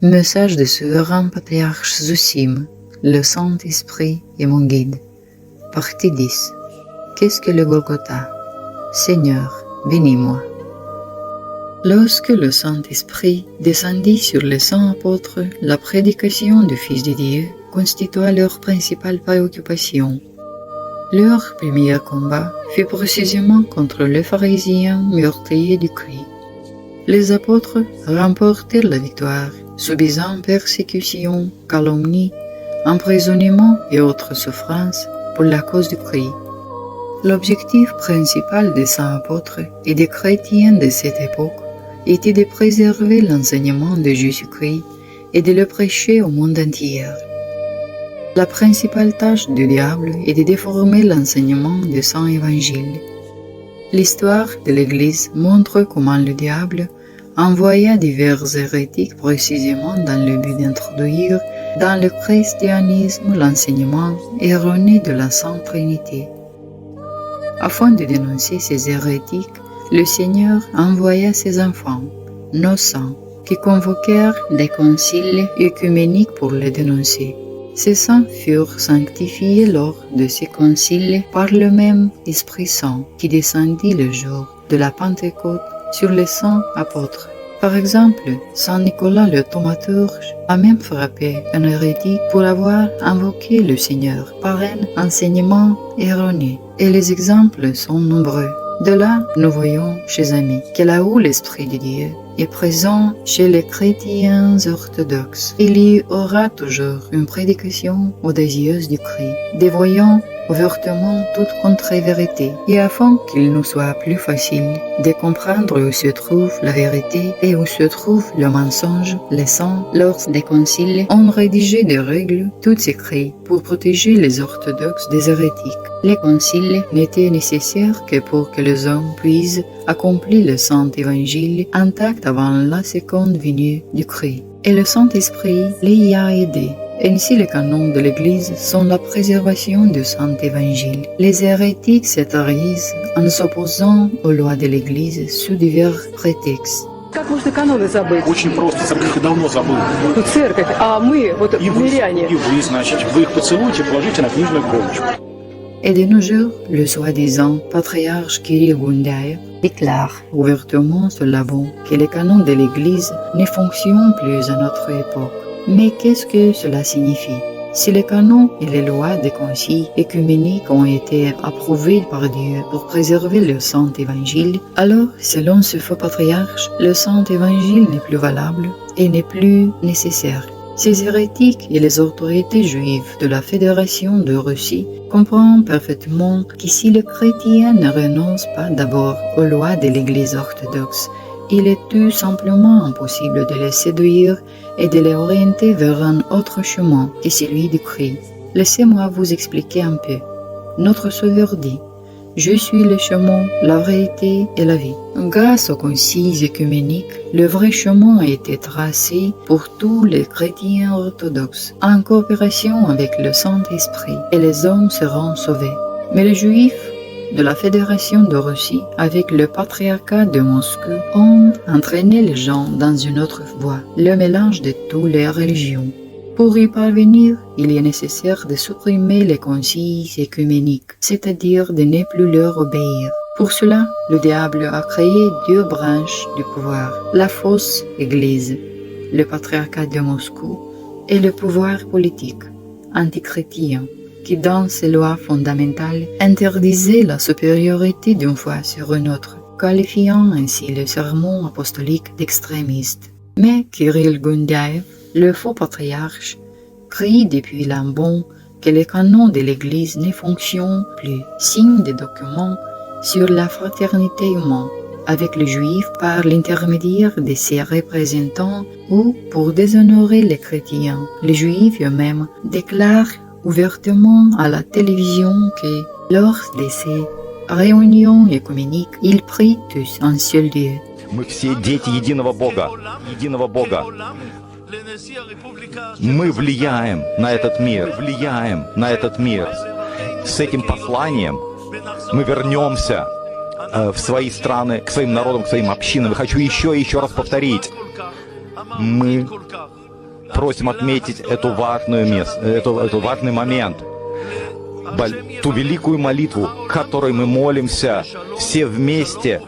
Message du souverain patriarche Zosime, le Saint-Esprit est mon guide. Partie 10. Qu'est-ce que le Golgotha? Seigneur, bénis-moi. Lorsque le Saint-Esprit descendit sur les saints apôtres, la prédication du Fils de Dieu constitua leur principale préoccupation. Leur premier combat fut précisément contre les pharisiens meurtriers du Christ. Les apôtres remportèrent la victoire, subissant persécutions, calomnies, emprisonnement et autres souffrances pour la cause du Christ. L'objectif principal des saints apôtres et des chrétiens de cette époque était de préserver l'enseignement de Jésus-Christ et de le prêcher au monde entier. La principale tâche du diable est de déformer l'enseignement du Saint Évangile. L'histoire de l'Église montre comment le diable envoya divers hérétiques précisément dans le but d'introduire dans le christianisme l'enseignement erroné de la Sainte Trinité. Afin de dénoncer ces hérétiques, le Seigneur envoya ses enfants, nos saints, qui convoquèrent des conciles œcuméniques pour les dénoncer. Ces saints furent sanctifiés lors de ces conciles par le même Esprit Saint qui descendit le jour de la Pentecôte sur les saints apôtres. Par exemple, Saint Nicolas le thaumaturge a même frappé un hérétique pour avoir invoqué le Seigneur par un enseignement erroné. Et les exemples sont nombreux. De là, nous voyons, chers amis, que là où l'Esprit de Dieu est présent chez les chrétiens orthodoxes, il y aura toujours une prédication audacieuse du Christ, dévoyant ouvertement toute contre-vérité, et afin qu'il nous soit plus facile de comprendre où se trouve la vérité et où se trouve le mensonge, les saints, lors des conciles, ont rédigé des règles toutes écrites pour protéger les orthodoxes des hérétiques. Les conciles n'étaient nécessaires que pour que les hommes puissent accomplir le Saint Évangile intact avant la seconde venue du Christ. Et le Saint-Esprit les y a aidés. Ainsi, les canons de l'Église sont la préservation du Saint Évangile. Les hérétiques s'étarisent en s'opposant aux lois de l'Église sous divers prétextes. Как можно каноны забыть? Очень просто, церковь их давно забыла. Ну, церковь, а мы, вот миряне. И вы, значит, вы их поцелуйте, положите на книжную полочку. Et de nos jours, le soi-disant patriarche Kirill Gundyaev déclare ouvertement sur l'avant que les canons de l'Église ne fonctionnent plus à notre époque. Mais qu'est-ce que cela signifie? Si les canons et les lois des conciles œcuméniques ont été approuvés par Dieu pour préserver le Saint Évangile, alors, selon ce faux patriarche, le Saint Évangile n'est plus valable et n'est plus nécessaire. Ces hérétiques et les autorités juives de la Fédération de Russie comprennent parfaitement que si le chrétien ne renonce pas d'abord aux lois de l'Église orthodoxe, il est tout simplement impossible de les séduire et de les orienter vers un autre chemin que celui du Christ. Laissez-moi vous expliquer un peu. Notre Sauveur dit: Je suis le chemin, la vérité et la vie. Grâce aux conciles œcuméniques, le vrai chemin a été tracé pour tous les chrétiens orthodoxes, en coopération avec le Saint-Esprit, et les hommes seront sauvés. Mais les Juifs de la Fédération de Russie, avec le patriarcat de Moscou, ont entraîné les gens dans une autre voie, le mélange de toutes les religions. Pour y parvenir, il est nécessaire de supprimer les conciles œcuméniques, c'est-à-dire de ne plus leur obéir. Pour cela, le diable a créé deux branches du pouvoir, la fausse Église, le patriarcat de Moscou, et le pouvoir politique, antichrétien, qui dans ses lois fondamentales interdisait la supériorité d'une foi sur une autre, qualifiant ainsi le sermon apostolique d'extrémiste. Mais Kirill Gundyaev, le faux patriarche, crie depuis l'Ambon que les canons de l'Église ne fonctionnent plus, signe des documents sur la fraternité humaine avec les Juifs par l'intermédiaire de ses représentants ou pour déshonorer les chrétiens. Les Juifs eux-mêmes déclarent ouvertement à la télévision que, lors de ces réunions écuméniques, ils prient tous un seul Dieu. Мы все дети единого Бога, единого Бога. Мы влияем на этот мир, С этим посланием мы вернемся в свои страны, к своим народам, к своим общинам. И хочу еще и еще раз повторить. мы просим отметить эту эту важный момент, ту великую молитву, которой мы молимся все вместе.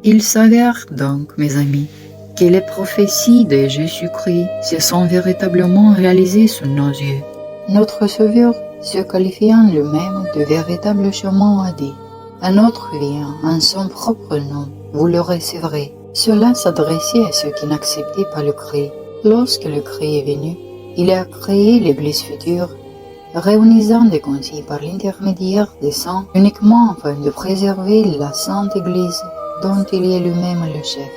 Il s'avère donc, mes amis, que les prophéties de Jésus-Christ se sont véritablement réalisées sous nos yeux. Notre Sauveur, se qualifiant lui-même de véritable chemin, a dit: un autre vient en son propre nom, vous le recevrez. Cela s'adressait à ceux qui n'acceptaient pas le Christ. Lorsque le Christ est venu, il a créé l'Église future, réunissant des conciles par l'intermédiaire des saints, uniquement afin de préserver la Sainte Église, dont il est lui-même le chef.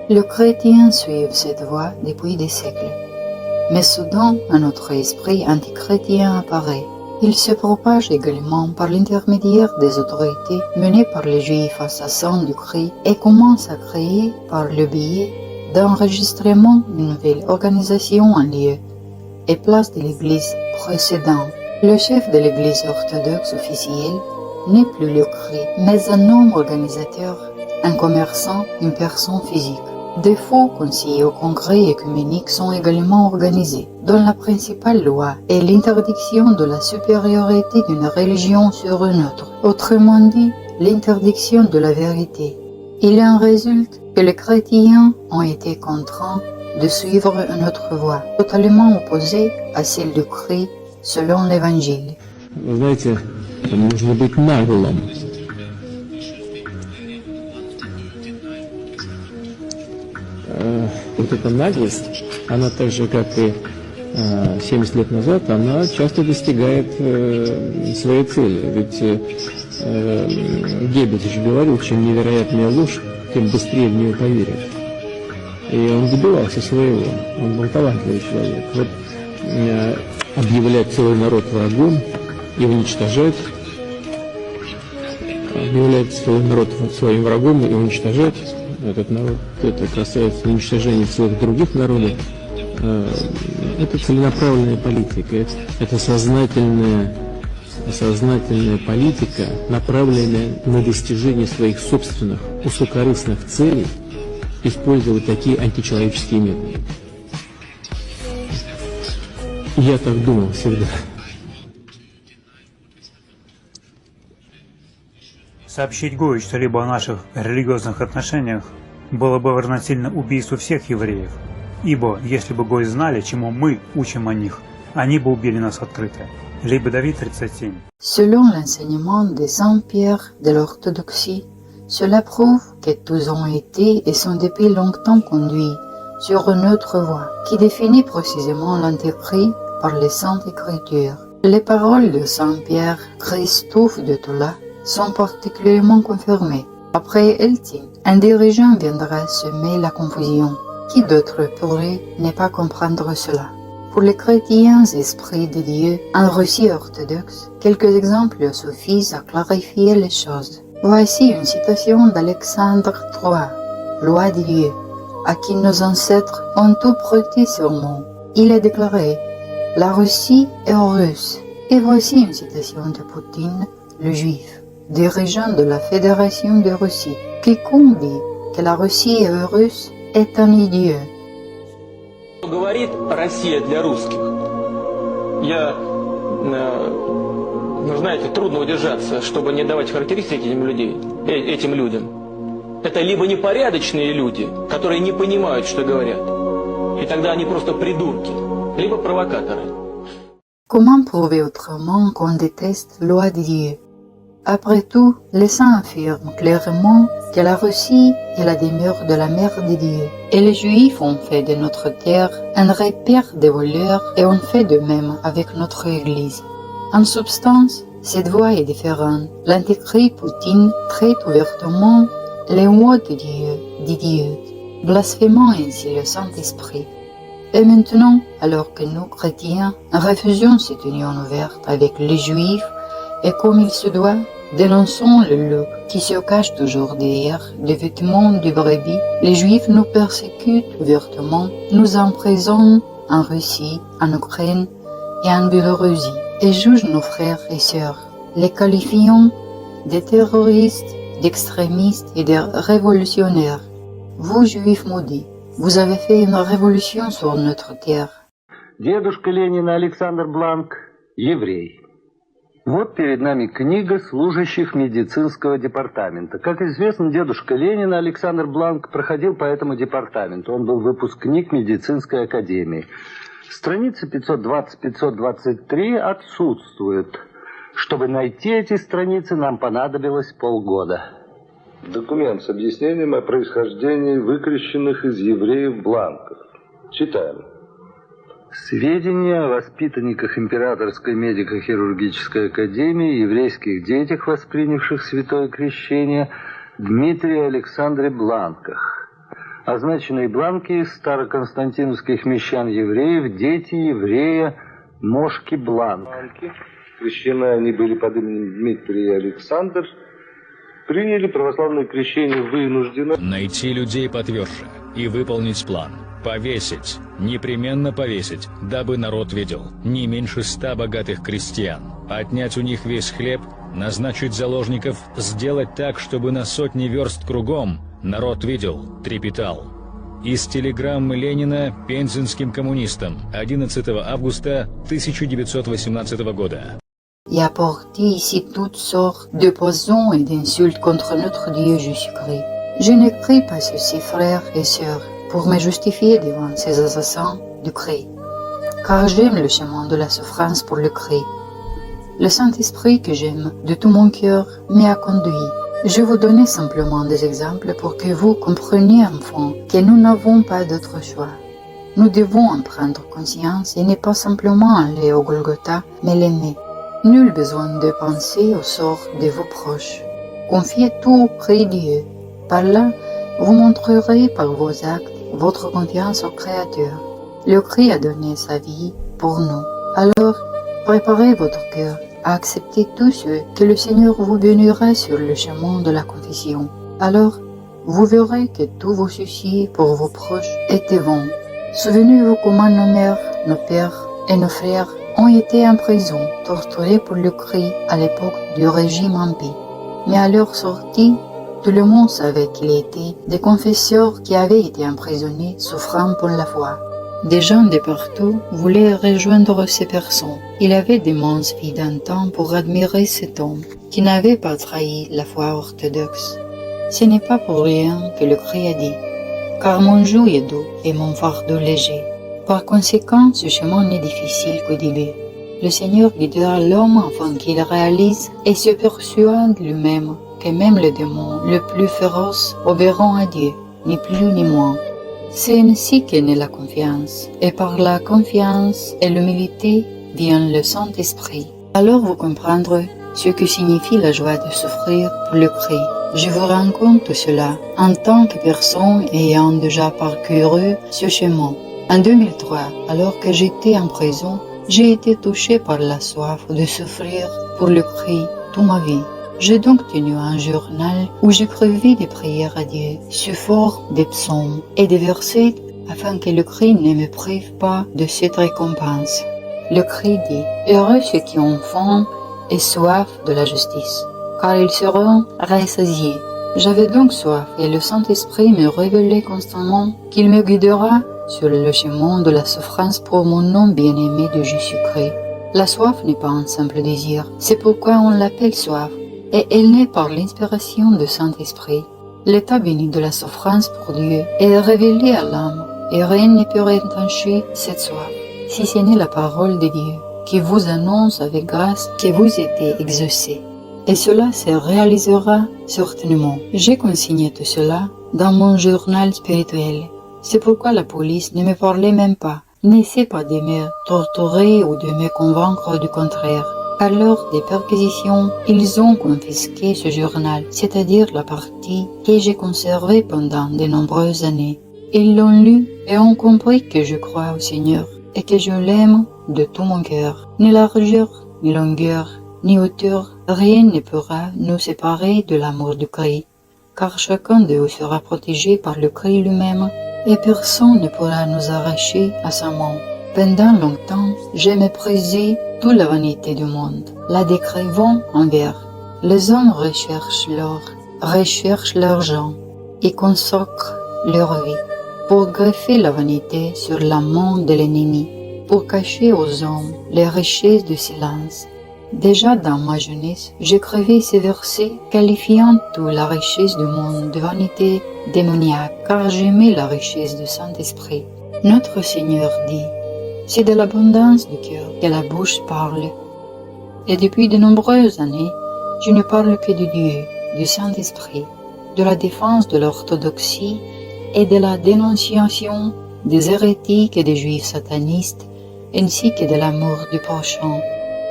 Le chrétien suit cette voie depuis des siècles. Mais soudain, un autre esprit antichrétien apparaît. Il se propage également par l'intermédiaire des autorités menées par les Juifs assassins du Christ et commence à créer, par le biais d'enregistrement, une nouvelle organisation en lieu et place de l'Église précédente. Le chef de l'Église orthodoxe officielle n'est plus le Christ, mais un homme organisateur, un commerçant, une personne physique. Des faux conseillers au congrès œcuménique sont également organisés, dont la principale loi est l'interdiction de la supériorité d'une religion sur une autre, autrement dit, l'interdiction de la vérité. Il en résulte que les chrétiens ont été contraints de suivre une autre voie, totalement opposée à celle du Christ selon l'Évangile. Вы знаете, нужно быть наглым. Вот эта наглость, она так же, как и 70 лет назад, она часто достигает своей цели. Ведь Геббельс же говорил, чем невероятнее ложь, тем быстрее в нее поверят. И он добивался своего, он был талантливый человек. Вот объявлять целый народ врагом и уничтожать, объявлять целый народ своим врагом и уничтожать этот народ, это касается уничтожения целых других народов, это целенаправленная политика, это сознательная политика, направленная на достижение своих собственных узкокорыстных целей, используя вот такие античеловеческие методы. Я так думал всегда. Сообщить Гою что-либо о наших религиозных отношениях было бы равносильно убийству всех евреев, ибо если бы Гой знали, чему мы учим о них, они бы убили нас открыто. Либо Давид 37. Selon l'enseignement de Saint Pierre de l'orthodoxie, cela prouve que tous ont été et sont depuis longtemps conduits sur une autre voie qui définit précisément l'antéchrist par les Saintes Écritures. Les paroles de Saint Pierre, Christophe de Tola, sont particulièrement confirmées. Après Eltine, un dirigeant viendra semer la confusion. Qui d'autre pourrait ne pas comprendre cela? Pour les chrétiens esprits de Dieu en Russie orthodoxe, quelques exemples suffisent à clarifier les choses. Voici une citation d'Alexandre III, Loi de Dieu, à qui nos ancêtres ont tout prêté serment. Il a déclaré: la Russie est russe. Et voici une citation de Poutine, le juif, dirigeant de la Fédération de Russie. Quiconque dit que la Russie est russe est un idiot. Говорит Россия для русских. Знаете, трудно удержаться, чтобы не давать характеристики этим людям. Это либо непорядочные люди, которые не понимают, что говорят, и тогда они просто prидурки, либо провокаторы. Comment prouver autrement qu'on déteste la loi de Dieu? Après tout, les saints affirment clairement que la Russie est la demeure de la mère de Dieu, et les Juifs ont fait de notre terre un repère des voleurs et ont fait de même avec notre Église. En substance, cette voie est différente. L'antéchrist Poutine traite ouvertement les mots de Dieu d'idiots, blasphémant ainsi le Saint-Esprit. Et maintenant, alors que nous, chrétiens, refusons cette union ouverte avec les Juifs, et comme il se doit, dénonçons le loup qui se cache toujours derrière les vêtements du brebis, les Juifs nous persécutent ouvertement, nous emprisonnent en Russie, en Ukraine et en Biélorussie, et jugent nos frères et sœurs, les qualifiant de terroristes, d'extrémistes et de révolutionnaires. Vous, Juifs maudits, Vous avez fait une révolution sur notre terre. Дедушка Ленина Александр Бланк – еврей. Вот перед нами книга служащих медицинского департамента. Как известно, дедушка Ленина Александр Бланк проходил по этому департаменту. Он был выпускник медицинской академии. Страницы 520-523 отсутствуют. Чтобы найти эти страницы, нам понадобилось полгода. Документ с объяснением о происхождении выкрещенных из евреев бланков. Читаем. Сведения о воспитанниках Императорской медико-хирургической академии, еврейских детях, воспринявших святое крещение, Дмитрия Александре Бланках. Означенные бланки из староконстантиновских мещан-евреев, дети еврея Мошки Бланк. Крещены они были под именем Дмитрий и Александр. Приняли православное крещение вынужденно. Найти людей потверже и выполнить план. Повесить, непременно повесить, дабы народ видел, не меньше 100 богатых крестьян. Отнять у них весь хлеб, назначить заложников, сделать так, чтобы на сотни верст кругом народ видел, трепетал. Из телеграммы Ленина пензенским коммунистам 11 августа 1918 года. Et apporté ici toutes sortes de poisons et d'insultes contre notre Dieu Jésus-Christ. Je n'écris pas ceci, frères et sœurs, pour me justifier devant ces assassins du Christ, car j'aime le chemin de la souffrance pour le Christ. Le Saint-Esprit que j'aime de tout mon cœur m'y a conduit. Je vous donnais simplement des exemples pour que vous compreniez enfin que nous n'avons pas d'autre choix. Nous devons en prendre conscience et ne pas simplement aller au Golgotha, mais l'aimer. Nul besoin de penser au sort de vos proches. Confiez tout auprès de Dieu. Par là, vous montrerez par vos actes votre confiance au Créateur. Le Christ a donné sa vie pour nous. Alors, préparez votre cœur à accepter tout ce que le Seigneur vous bénira sur le chemin de la confession. Alors, vous verrez que tous vos soucis pour vos proches étaient vains. Souvenez-vous comment nos mères, nos pères et nos frères ont été en prison, torturés pour le Christ à l'époque du régime empire. Mais à leur sortie, tout le monde savait qu'il était des confesseurs qui avaient été emprisonnés souffrant pour la foi. Des gens de partout voulaient rejoindre ces personnes. Il avait d'immenses vies d'antan pour admirer cet homme qui n'avait pas trahi la foi orthodoxe. Ce n'est pas pour rien que le Christ a dit « Car mon joug est doux et mon fardeau léger ». Par conséquent, ce chemin n'est difficile qu'au début. Le Seigneur guidera l'homme afin qu'il réalise et se persuade lui-même que même les démons les plus féroces obéiront à Dieu, ni plus ni moins. C'est ainsi qu'est née la confiance, et par la confiance et l'humilité vient le Saint-Esprit. Alors vous comprendrez ce que signifie la joie de souffrir pour le Christ. Je vous raconte cela en tant que personne ayant déjà parcouru ce chemin. En 2003, alors que j'étais en prison, j'ai été touché par la soif de souffrir pour le Christ toute ma vie. J'ai donc tenu un journal où j'écrivais des prières à Dieu sous forme des psaumes et des versets afin que le Christ ne me prive pas de cette récompense. Le Christ dit « Heureux ceux qui ont faim et soif de la justice, car ils seront rassasiés. » J'avais donc soif et le Saint-Esprit me révélait constamment qu'il me guidera sur le chemin de la souffrance pour mon nom bien-aimé de Jésus-Christ. La soif n'est pas un simple désir, c'est pourquoi on l'appelle soif, et elle naît par l'inspiration du Saint-Esprit. L'état béni de la souffrance pour Dieu est révélé à l'âme, et rien ne peut étancher cette soif, si ce n'est la parole de Dieu, qui vous annonce avec grâce que vous êtes exaucés. Et cela se réalisera certainement. J'ai consigné tout cela dans mon journal spirituel. C'est pourquoi la police ne me parlait même pas, n'essaie pas de me torturer ou de me convaincre du contraire. À l'heure des perquisitions, ils ont confisqué ce journal, c'est-à-dire la partie que j'ai conservée pendant de nombreuses années. Ils l'ont lu et ont compris que je crois au Seigneur et que je l'aime de tout mon cœur. Ni largeur, ni longueur, ni hauteur, rien ne pourra nous séparer de l'amour du Christ, car chacun d'eux sera protégé par le Christ lui-même, et personne ne pourra nous arracher à sa main. Pendant longtemps, j'ai méprisé toute la vanité du monde, la décrivant en vers. Les hommes recherchent l'or, recherchent l'argent et consacrent leur vie. pour greffer la vanité sur l'amant de l'ennemi, pour cacher aux hommes les richesses du silence. Déjà dans ma jeunesse, j'écrivais ces versets qualifiant toute la richesse du monde de vanité démoniaque, car j'aimais la richesse du Saint-Esprit. Notre Seigneur dit, c'est de l'abondance du cœur que la bouche parle. Et depuis de nombreuses années, je ne parle que de Dieu, du Saint-Esprit, de la défense de l'orthodoxie et de la dénonciation des hérétiques et des juifs satanistes, ainsi que de l'amour du prochain.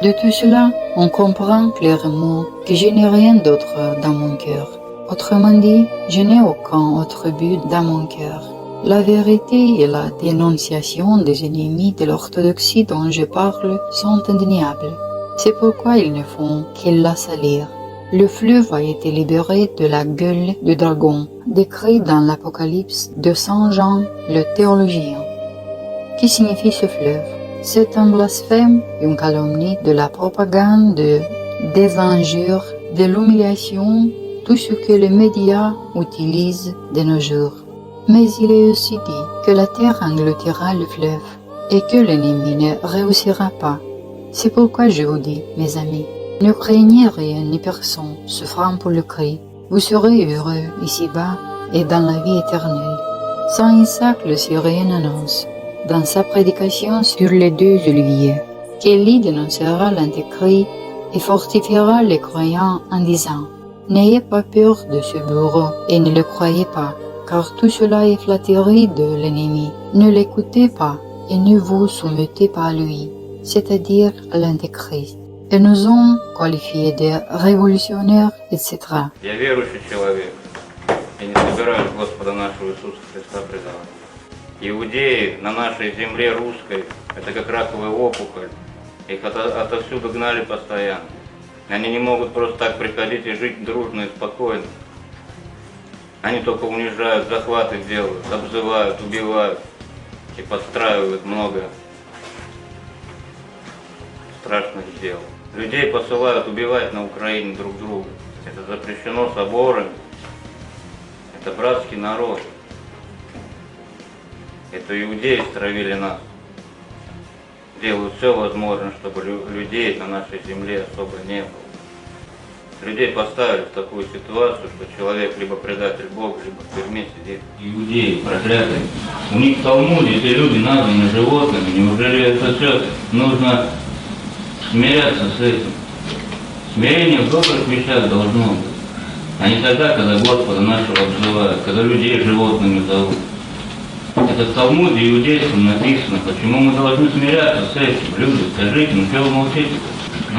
De tout cela, on comprend clairement que je n'ai rien d'autre dans mon cœur. Autrement dit, je n'ai aucun autre but dans mon cœur. La vérité et la dénonciation des ennemis de l'orthodoxie dont je parle sont indéniables. C'est pourquoi ils ne font que la salir. Le fleuve a été libéré de la gueule du dragon, décrit dans l'Apocalypse de Saint Jean, le théologien. Que signifie ce fleuve? C'est un blasphème, une calomnie, de la propagande, des injures, de l'humiliation, tout ce que les médias utilisent de nos jours. Mais il est aussi dit que la terre engloutira le fleuve et que l'ennemi ne réussira pas. C'est pourquoi je vous dis, mes amis, ne craignez rien ni personne, souffrant pour le Christ. Vous serez heureux ici-bas et dans la vie éternelle. Saint Isaac le Syrien annonce, dans sa prédication sur les 2 oliviers, qu'Élie dénoncera l'Antéchrist et fortifiera les croyants en disant, n'ayez pas peur de ce bourreau et ne le croyez pas, car tout cela est flatterie de l'ennemi. Ne l'écoutez pas et ne vous soumettez pas à lui, c'est-à-dire à l'Antéchrist. Et nous ont qualifiés de révolutionnaires, etc. Я верующий человек и не собираюсь Господа нашего Иисуса Христа предавать. Иудеи на нашей земле русской – это как раковая опухоль. Их отовсюду гнали постоянно. Они не могут просто так приходить и жить дружно и спокойно. Они только унижают, захваты делают, обзывают, убивают и подстраивают много страшных дел. Людей посылают убивать на Украине друг друга. Это запрещено соборами. Это братский народ. Это иудеи стравили нас. Делают все возможное, чтобы людей на нашей земле особо не было. Людей поставили в такую ситуацию, что человек либо предатель Бога, либо в тюрьме сидит. Иудеи проклятые. У них в Талмуде эти люди названы животными. Неужели это все нужно смиряться с этим? Смирение в добрых вещах должно быть. А не тогда, когда Господа нашего обзывают, когда людей животными зовут. Это в Талмуде иудейском написано. Почему мы должны смиряться с этим? Люди, скажите, ну что вы молчите?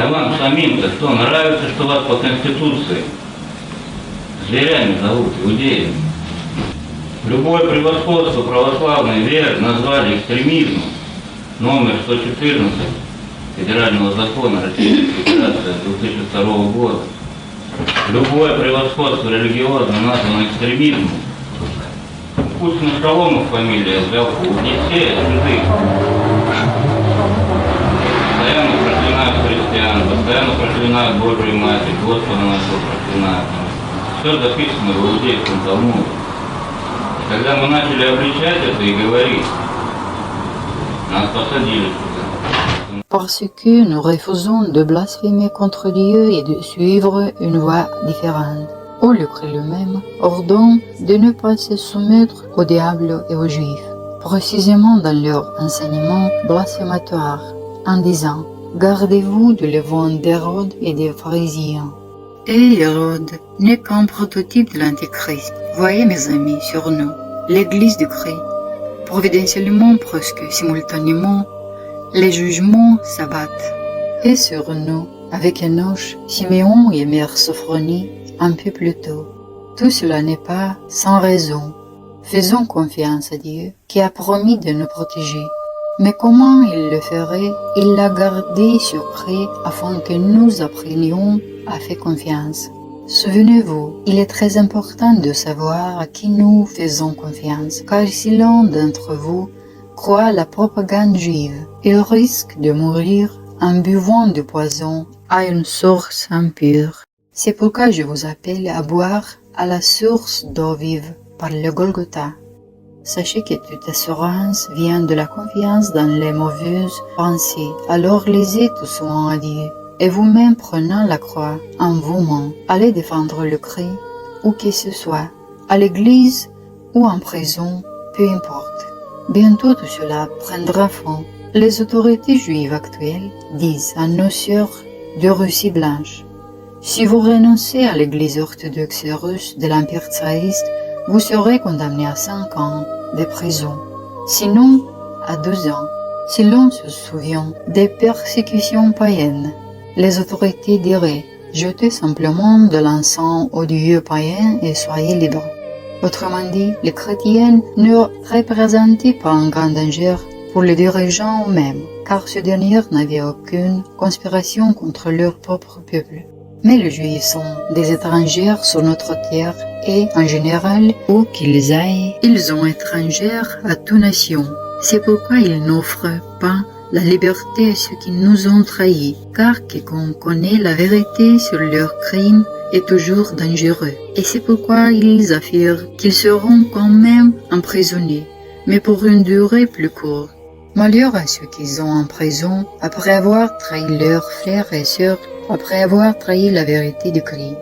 А вам самим-то что, нравится, что вас по Конституции зверями зовут, иудеями? Любое превосходство православной веры назвали экстремизмом. Номер 114 Федерального закона Российской Федерации 2002 года. Любое превосходство религиозно названо экстремизмом. Пусть на Шаломов фамилия взял, не все, а чужие. Постоянно проклинают христиан, постоянно проклинают Божию Матерь, Господа нашего проклинают. Все записано в иудейском Талмуде. И когда мы начали обличать это и говорить, нас посадили сюда. Parce que nous refusons de blasphémer contre Dieu et de suivre une voie différente. Ou le Christ lui-même ordonne de ne pas se soumettre au diable et aux Juifs, précisément dans leur enseignement blasphématoire, en disant « Gardez-vous du levain d'Hérode et des pharisiens ». Et Hérode n'est qu'un prototype de l'Antéchrist. Voyez mes amis sur nous, l'Église du Christ. Providentiellement, presque simultanément, les jugements s'abattent. Et sur nous, avec Enoch, Siméon et Mère Sophronie, un peu plus tôt. Tout cela n'est pas sans raison. Faisons confiance à Dieu qui a promis de nous protéger. Mais comment il le ferait? Il l'a gardé secret afin que nous apprenions à faire confiance. Souvenez-vous, il est très important de savoir à qui nous faisons confiance, car si l'un d'entre vous croit à la propagande juive, il risque de mourir en buvant du poison à une source impure. C'est pourquoi je vous appelle à boire à la source d'eau vive par le Golgotha. Sachez que toute assurance vient de la confiance dans les mauvaises pensées. Alors lisez tout souvent à Dieu. Et vous-même prenant la croix en vos mains, allez défendre le Christ, où que ce soit, à l'église ou en prison, peu importe. Bientôt tout cela prendra fin. Les autorités juives actuelles disent à nos sœurs de Russie blanche: si vous renoncez à l'église orthodoxe russe de l'Empire tsariste, vous serez condamné à 5 ans de prison, sinon à 12 ans. Si l'on se souvient des persécutions païennes, les autorités diraient: jetez simplement de l'encens aux dieux païens et soyez libres. Autrement dit, les chrétiens ne représentaient pas un grand danger pour les dirigeants eux-mêmes, car ces derniers n'avaient aucune conspiration contre leur propre peuple. Mais les Juifs sont des étrangers sur notre terre et, en général, où qu'ils aillent, ils sont étrangers à toute nation. C'est pourquoi ils n'offrent pas la liberté à ceux qui nous ont trahis, car quiconque connaît la vérité sur leurs crimes est toujours dangereux. Et c'est pourquoi ils affirment qu'ils seront quand même emprisonnés, mais pour une durée plus courte. Malheur à ceux qui sont en prison après avoir trahi leurs frères et sœurs, après avoir trahi la vérité du Christ.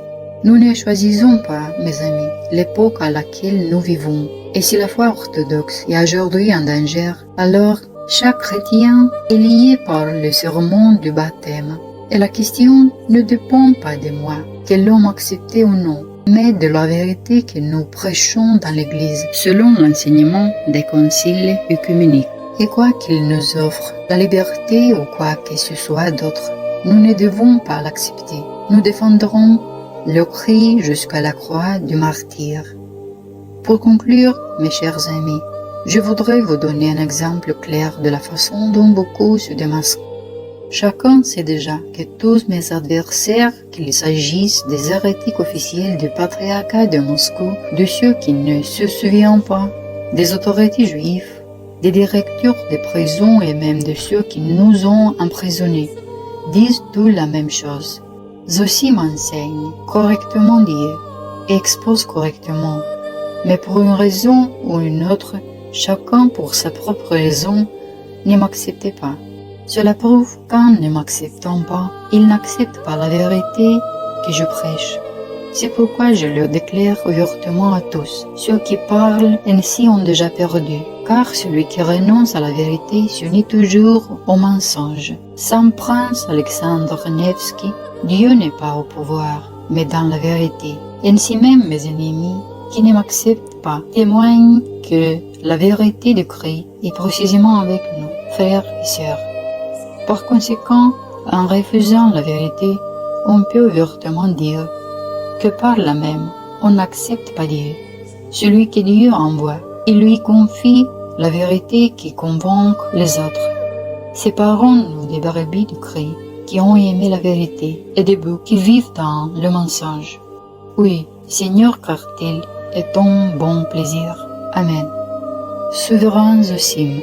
Nous ne choisissons pas, mes amis, l'époque à laquelle nous vivons. Et si la foi orthodoxe est aujourd'hui en danger, alors chaque chrétien est lié par le serment du baptême. Et la question ne dépend pas de moi, que l'homme accepte ou non, mais de la vérité que nous prêchons dans l'Église, selon l'enseignement des conciles œcuméniques. Et quoi qu'il nous offre, la liberté ou quoi que ce soit d'autre, nous ne devons pas l'accepter. Nous défendrons le Christ jusqu'à la croix du martyr. Pour conclure, mes chers amis, je voudrais vous donner un exemple clair de la façon dont beaucoup se démasquent. Chacun sait déjà que tous mes adversaires, qu'il s'agisse des hérétiques officiels du patriarcat de Moscou, de ceux qui ne se souviennent pas, des autorités juives, des directeurs de prison et même de ceux qui nous ont emprisonnés, disent tous la même chose. Zosim m'enseigne correctement Dieu et expose correctement, mais pour une raison ou une autre, chacun pour sa propre raison, ne m'accepte pas. Cela prouve qu'en ne m'acceptant pas, il n'accepte pas la vérité que je prêche. C'est pourquoi je le déclare ouvertement à tous. Ceux qui parlent ainsi ont déjà perdu, car celui qui renonce à la vérité s'unit toujours au mensonge. Saint Prince Alexandre Nevsky, Dieu n'est pas au pouvoir, mais dans la vérité. Ainsi même mes ennemis, qui ne m'acceptent pas, témoignent que la vérité de Christ est précisément avec nous, frères et sœurs. Par conséquent, en refusant la vérité, on peut ouvertement dire que par là même, on n'accepte pas Dieu, celui que Dieu envoie. Il lui confie la vérité qui convainc les autres. Séparons-nous des brebis du Christ qui ont aimé la vérité et des boucs qui vivent dans le mensonge. Oui, Seigneur, car tel est ton bon plaisir. Amen. Souverain Zosim.